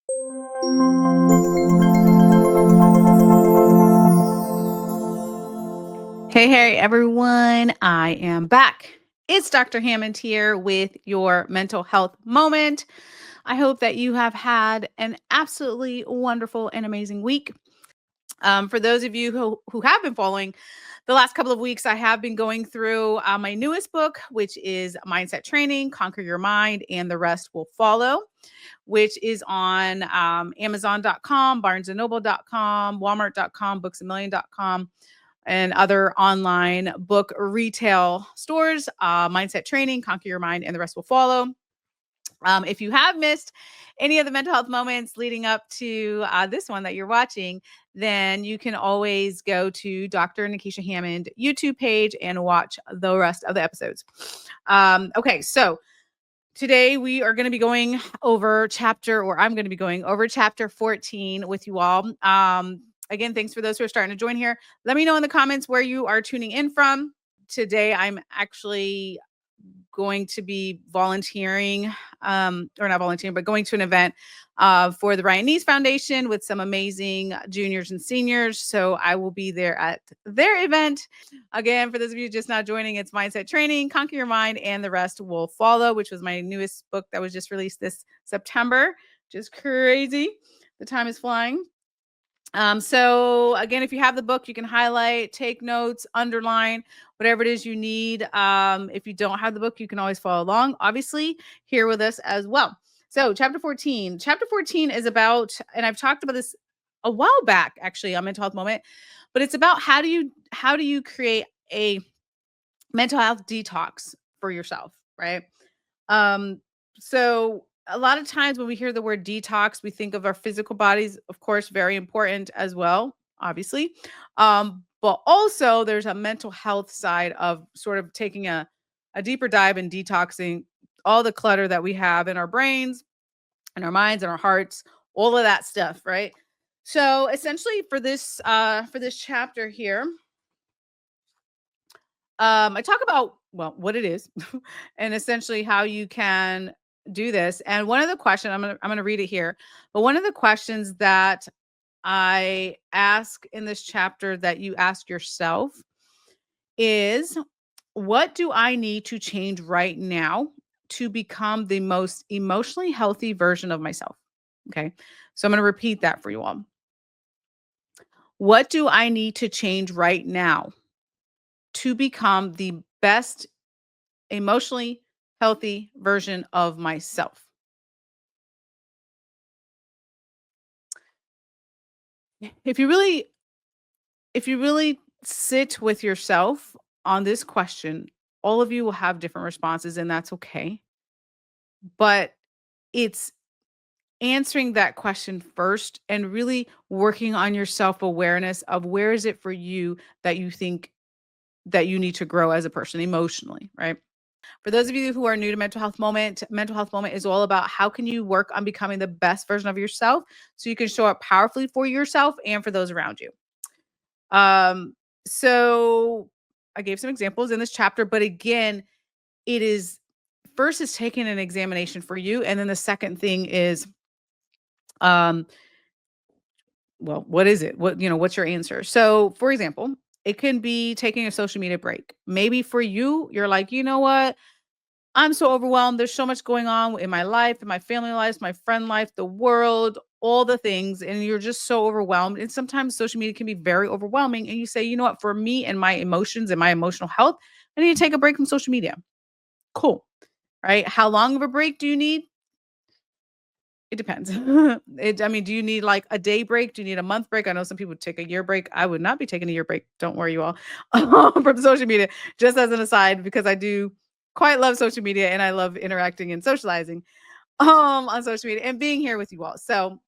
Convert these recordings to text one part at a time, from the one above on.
Hey, everyone. I am back. It's Dr. Hammond here with your mental health moment. I hope that you have had an absolutely wonderful and amazing week. For those of you who have been following the last couple of weeks, I have been going through my newest book, which is Mindset Training, Conquer Your Mind, and the Rest Will Follow, which is on Amazon.com, BarnesandNoble.com, Walmart.com, BooksAMillion.com, and other online book retail stores. Mindset Training, Conquer Your Mind, and the Rest Will Follow. If you have missed any of the mental health moments leading up to this one that you're watching, then you can always go to Dr. Nekeshia Hammond YouTube page and watch the rest of the episodes. Okay, so today we are going to be going over I'm going to be going over chapter 14 with you all. Again, thanks for those who are starting to join here. Let me know in the comments where you are tuning in from. Today, I'm actually going to be volunteering, or not volunteering, but going to an event for the Ryan Neese Foundation with some amazing juniors and seniors. So I will be there at their event. Again, for those of you just now joining, it's Mindset Training, Conquer Your Mind, and the Rest Will Follow, which was my newest book that was just released this September. Just crazy. The time is flying. So again, if you have the book, you can highlight, take notes, underline, whatever it is you need. If you don't have the book, you can always follow along, obviously, here with us as well. So chapter 14 is about, and I've talked about this a while back, actually, on Mental Health Moment, but it's about how do you create a mental health detox for yourself, right? So a lot of times when we hear the word detox, we think of our physical bodies, of course, very important as well, obviously. But also there's a mental health side of sort of taking a deeper dive and detoxing all the clutter that we have in our brains and our minds and our hearts, all of that stuff, right? So essentially for this chapter here, I talk about, well, what it is and essentially how you can do this. And one of the questions, I'm gonna read it here, but one of the questions that I ask in this chapter that you ask yourself is, what do I need to change right now to become the most emotionally healthy version of myself? Okay. So I'm going to repeat that for you all. What do I need to change right now to become the best emotionally healthy version of myself? If you really if you really sit with yourself on this question, all of you will have different responses and that's okay. But it's answering that question first and really working on your self-awareness of where is it for you that you think that you need to grow as a person emotionally, right? For those of you who are new to Mental Health Moment is all about how can you work on becoming the best version of yourself so you can show up powerfully for yourself and for those around you. Um, so I gave some examples in this chapter, but again, it is first is taking an examination for you, and then the second thing is, um, well, what is it? What's your answer? So, for example, it can be taking a social media break. Maybe for you, you're like, you know what? I'm so overwhelmed. There's so much going on in my life, in my family life, my friend life, the world, all the things. And you're just so overwhelmed. And sometimes social media can be very overwhelming. And you say, you know what, for me and my emotions and my emotional health, I need to take a break from social media. Cool. Right. How long of a break do you need? It depends. I mean, do you need like a day break? Do you need a month break? I know some people take a year break. I would not be taking a year break. Don't worry, you all, from social media, just as an aside, because I do quite love social media and I love interacting and socializing on social media and being here with you all. So,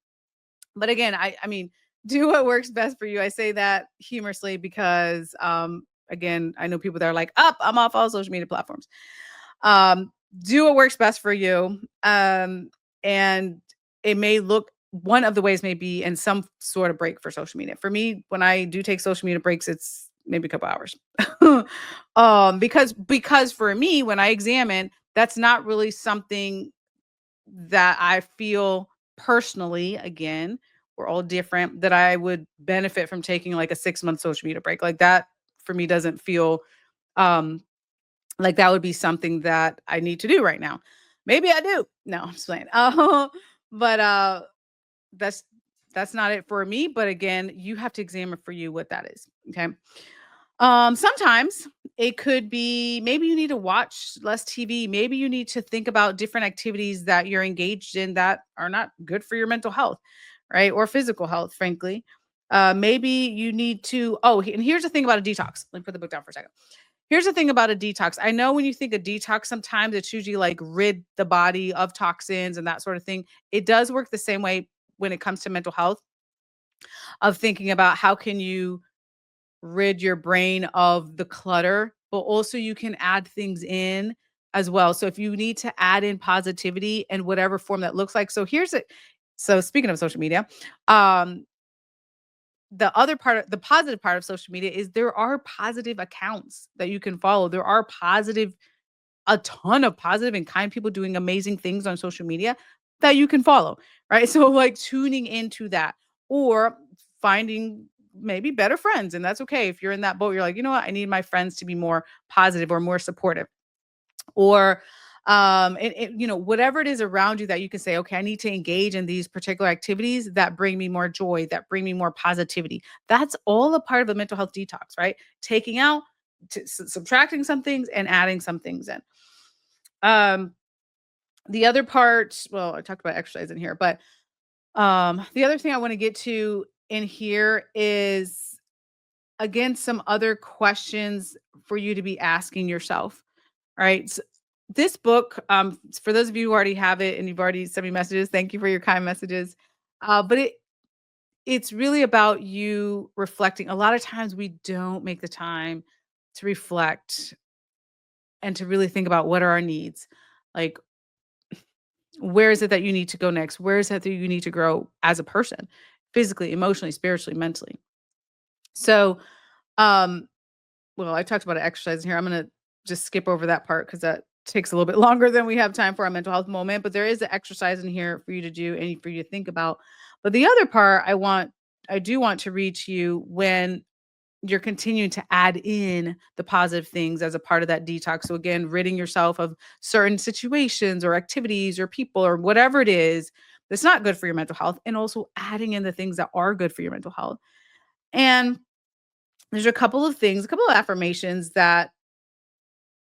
but again, I mean, do what works best for you. I say that humorously because again, I know people that are like, up, I'm off all social media platforms. Do what works best for you. And it may look one of the ways may be in some sort of break for social media. For me, when I do take social media breaks, it's maybe a couple hours. Because for me, when I examine, that's not really something that I feel personally, again, we're all different, that I would benefit from taking like a 6-month social media break. Like that for me doesn't feel um like that would be something that I need to do right now. Maybe I do. No, I'm just playing. But that's that's not it for me. But again, you have to examine for you what that is. Okay. Sometimes it could be maybe you need to watch less TV. Maybe you need to think about different activities that you're engaged in that are not good for your mental health, right? Or physical health, frankly. Maybe you need to, and here's the thing about a detox. Let me put the book down for a second. Here's the thing about a detox. I know when you think of detox, sometimes it's usually like rid the body of toxins and that sort of thing. It does work the same way when it comes to mental health, of thinking about how can you rid your brain of the clutter, but also you can add things in as well. So if you need to add in positivity in whatever form that looks like. So here's it. So speaking of social media, um, the other part of the positive part of social media is there are positive accounts that you can follow. There are a ton of positive and kind people doing amazing things on social media that you can follow, right? So like tuning into that, or finding maybe better friends, and that's okay. If you're in that boat, you're like, you know what, I need my friends to be more positive or more supportive, or whatever it is around you that you can say, okay, I need to engage in these particular activities that bring me more joy, that bring me more positivity. That's all a part of a mental health detox, right? Taking out, subtracting some things and adding some things in. um the other part, well, I talked about exercise in here, but the other thing I want to get to in here is, again, some other questions for you to be asking yourself. All right. This book, for those of you who already have it and you've already sent me messages, thank you for your kind messages. But it's really about you reflecting. A lot of times we don't make the time to reflect and to really think about what are our needs. Like, where is it that you need to go next? Where is it that you need to grow as a person, physically, emotionally, spiritually, mentally? So, um, well, I talked about exercise here. I'm gonna just skip over that part because that takes a little bit longer than we have time for our mental health moment. But there is an exercise in here for you to do and for you to think about. But the other part I do want to read to you when you're continuing to add in the positive things as a part of that detox. So again, ridding yourself of certain situations or activities or people or whatever it is that's not good for your mental health, and also adding in the things that are good for your mental health. And there's a couple of things, a couple of affirmations that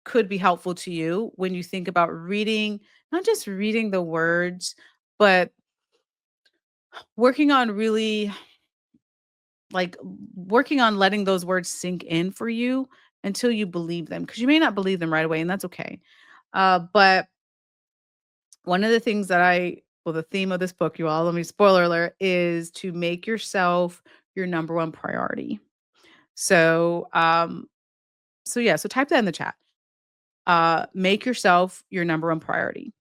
could be helpful to you when you think about reading, not just reading the words, but working on really like working on letting those words sink in for you until you believe them, because you may not believe them right away, and that's okay. But one of the things that the theme of this book, you all, let me spoiler alert, is to make yourself your number one priority. So, yeah, so type that in the chat. Make yourself your number one priority.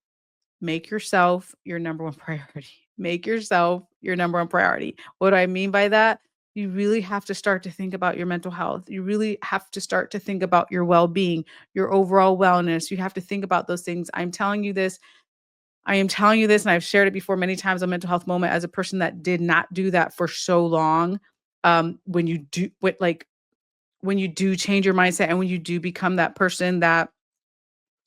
Make yourself your number one priority. Make yourself your number one priority. What do I mean by that? You really have to start to think about your mental health. You really have to start to think about your well being, your overall wellness. You have to think about those things. I'm telling you this. I am telling you this, and I've shared it before many times on Mental Health Moment as a person that did not do that for so long. When you do, when you do change your mindset and when you do become that person that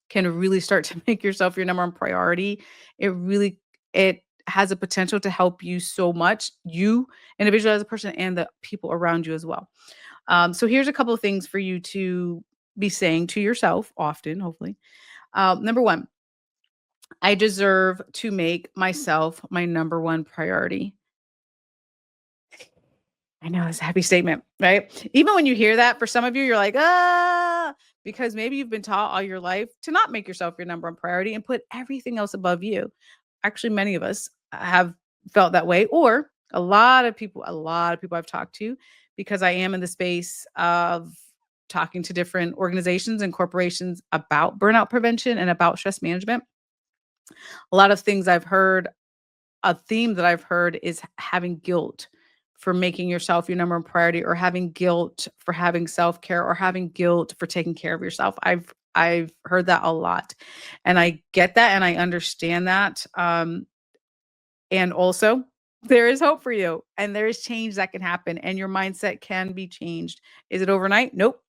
can really start to make yourself your number one priority, it has a potential to help you so much, you individually as a person and the people around you as well. So here's a couple of things for you to be saying to yourself often, hopefully. Number one, I deserve to make myself my number one priority. I know it's a happy statement, right? Even when you hear that, for some of you, you're like, because maybe you've been taught all your life to not make yourself your number one priority and put everything else above you. Actually, many of us have felt that way, or a lot of people I've talked to, because I am in the space of talking to different organizations and corporations about burnout prevention and about stress management. A lot of things I've heard, a theme that I've heard is having guilt for making yourself your number one priority, or having guilt for having self-care, or having guilt for taking care of yourself. I've heard that a lot. And I get that and I understand that. And also, there is hope for you and there is change that can happen and your mindset can be changed. Is it overnight? Nope.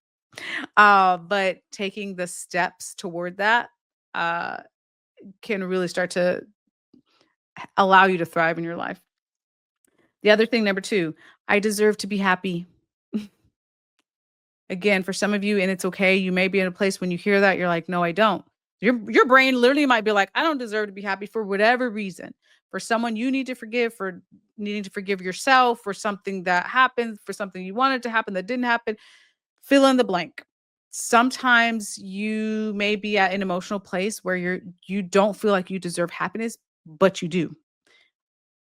But taking the steps toward that uh, can really start to allow you to thrive in your life. The other thing, number 2, I deserve to be happy. Again, for some of you, and it's okay, you may be in a place when you hear that, you're like, "No, I don't." Your brain literally might be like, "I don't deserve to be happy," for whatever reason. For someone you need to forgive, for needing to forgive yourself, for something that happened, for something you wanted to happen that didn't happen, fill in the blank. Sometimes you may be at an emotional place where you don't feel like you deserve happiness, but you do.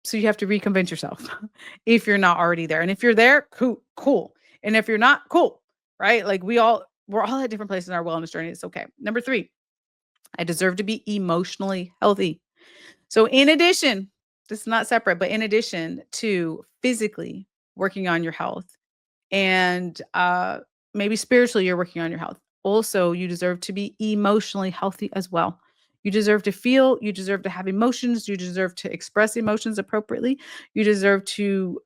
So you have to reconvince yourself if you're not already there. And if you're there, cool, cool. And if you're not, cool. Right? Like we're all at different places in our wellness journey. It's okay. Number 3, I deserve to be emotionally healthy. So in addition, this is not separate, but in addition to physically working on your health and maybe spiritually you're working on your health. Also, you deserve to be emotionally healthy as well. You deserve to feel, you deserve to have emotions, you deserve to express emotions appropriately. You deserve to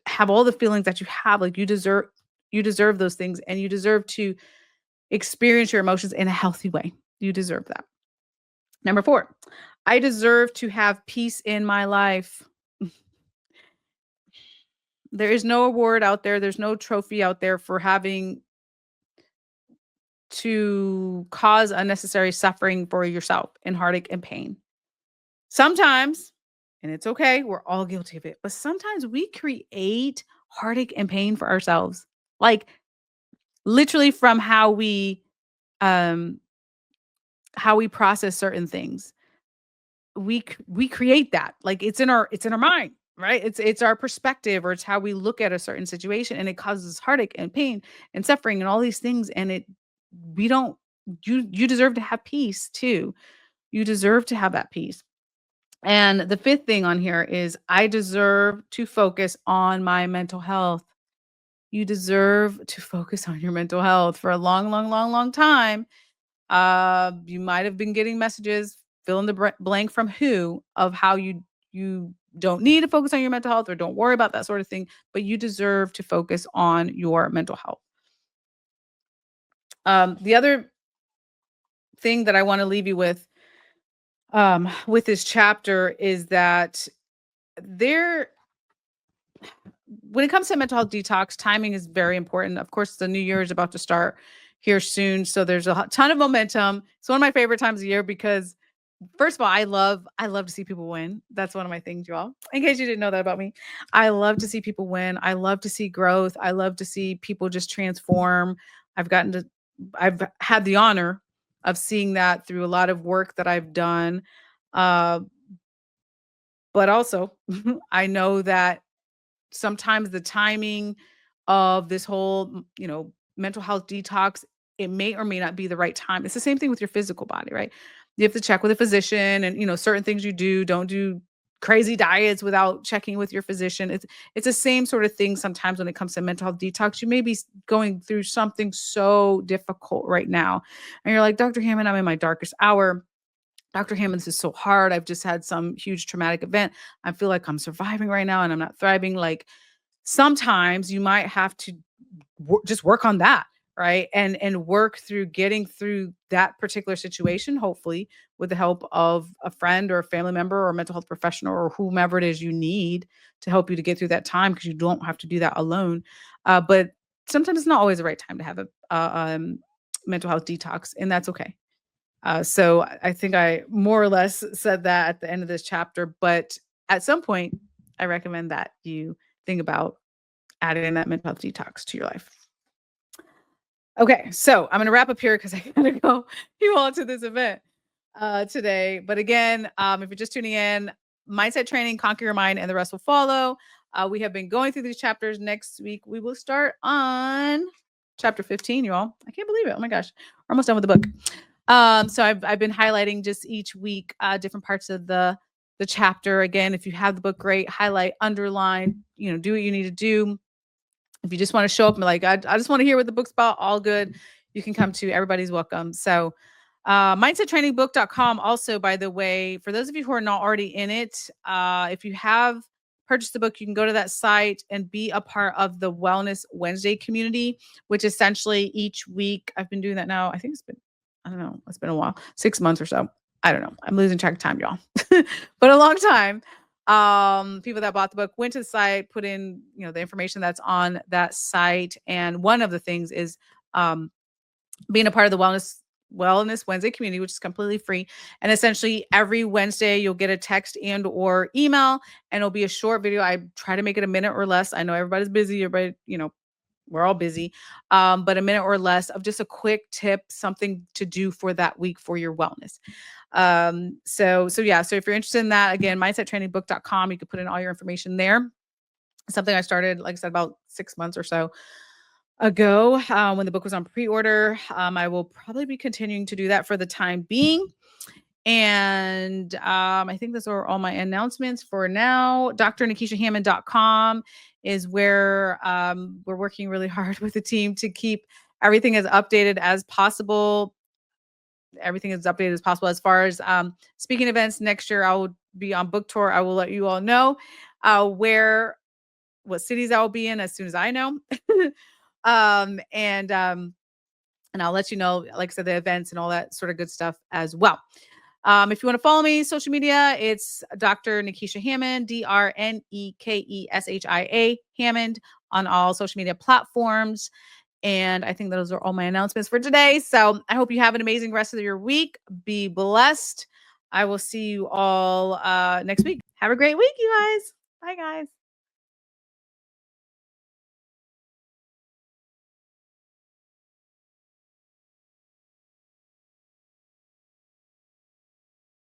have all the feelings that you have. Like you deserve those things and you deserve to experience your emotions in a healthy way. You deserve that. Number 4, I deserve to have peace in my life. There is no award out there, there's no trophy out there for having to cause unnecessary suffering for yourself and heartache and pain. Sometimes, and it's okay, we're all guilty of it, but sometimes we create heartache and pain for ourselves. Like literally from um how we process certain things. We create that. Like it's in our mind, right? It's our perspective or it's how we look at a certain situation and it causes heartache and pain and suffering and all these things and it we don't you deserve to have peace too. You deserve to have that peace. And the 5th thing on here is I deserve to focus on my mental health. You deserve to focus on your mental health for a long, long, long, long time. You might have been getting messages, fill in the blank from who of how you don't need to focus on your mental health or don't worry about that sort of thing, but you deserve to focus on your mental health. The other thing that I want to leave you with this chapter is that there when it comes to mental health detox, timing is very important. Of course, the new year is about to start here soon, so there's a ton of momentum. It's one of my favorite times of year because first of all, I love to see people win. That's one of my things, y'all. In case you didn't know that about me, I love to see people win. I love to see growth. I love to see people just transform. I've gotten to I've had the honor of seeing that through a lot of work that I've done. Uh, but also, I know that sometimes the timing of this whole, mental health detox, it may or may not be the right time. It's the same thing with your physical body, right? You have to check with a physician and, certain things you don't do crazy diets without checking with your physician. It's the same sort of thing sometimes when it comes to mental health detox. You may be going through something so difficult right now. And you're like, Dr. Hammond, I'm in my darkest hour. Dr. Hammond, this is so hard. I've just had some huge traumatic event. I feel like I'm surviving right now and I'm not thriving. Like sometimes you might have to just work on that, right? And work through getting through that particular situation, hopefully with the help of a friend or a family member or a mental health professional or whomever it is you need to help you to get through that time because you don't have to do that alone. But sometimes it's not always the right time to have a mental health detox, and that's okay. So I think I more or less said that at the end of this chapter, but at some point, I recommend that you think about adding in that mental health detox to your life. Okay, so I'm gonna wrap up here because I gotta go you all to this event today. But again, if you're just tuning in, mindset training, conquer your mind, and the rest will follow. We have been going through these chapters. Next week, we will start on chapter 15, you all. I can't believe it. Oh my gosh. We're almost done with the book. So I've been highlighting just each week different parts of the chapter. Again, if you have the book, great. Highlight, underline, do what you need to do. If you just want to show up and be like, I just want to hear what the book's about, all good. You can come to Everybody's welcome. So Mindsettrainingbook.com also, by the way, for those of you who are not already in it, if you have purchased the book, you can go to that site and be a part of the Wellness Wednesday community, which essentially each week I've been doing that now. I think it's been, I don't know, it's been a while, 6 months or so. I don't know. I'm losing track of time, y'all, but a long time. People that bought the book went to the site, put in, the information that's on that site. And one of the things is, being a part of the Wellness Wednesday community, which is completely free. And essentially every Wednesday you'll get a text and or email, and it'll be a short video. I try to make it a minute or less. I know everybody's busy, everybody, we're all busy. But a minute or less of just a quick tip, something to do for that week for your wellness. So yeah, so if you're interested in that, again, mindsettrainingbook.com, you can put in all your information there. Something I started, like I said, about 6 months or so ago, when the book was on pre-order. I will probably be continuing to do that for the time being. And I think those are all my announcements for now. drnekeshiahammond.com is where we're working really hard with the team to keep everything as updated as possible. Everything is updated as possible. As far as speaking events next year, I will be on book tour. I will let you all know what cities I will be in as soon as I know. um, and um, and I'll let you know, like I said, the events and all that sort of good stuff as well. If you want to follow me, social media, it's Dr. Nekeshia Hammond, DrNekeshia Hammond on all social media platforms. And I think those are all my announcements for today. So I hope you have an amazing rest of your week. Be blessed. I will see you all next week. Have a great week, you guys. Bye, guys.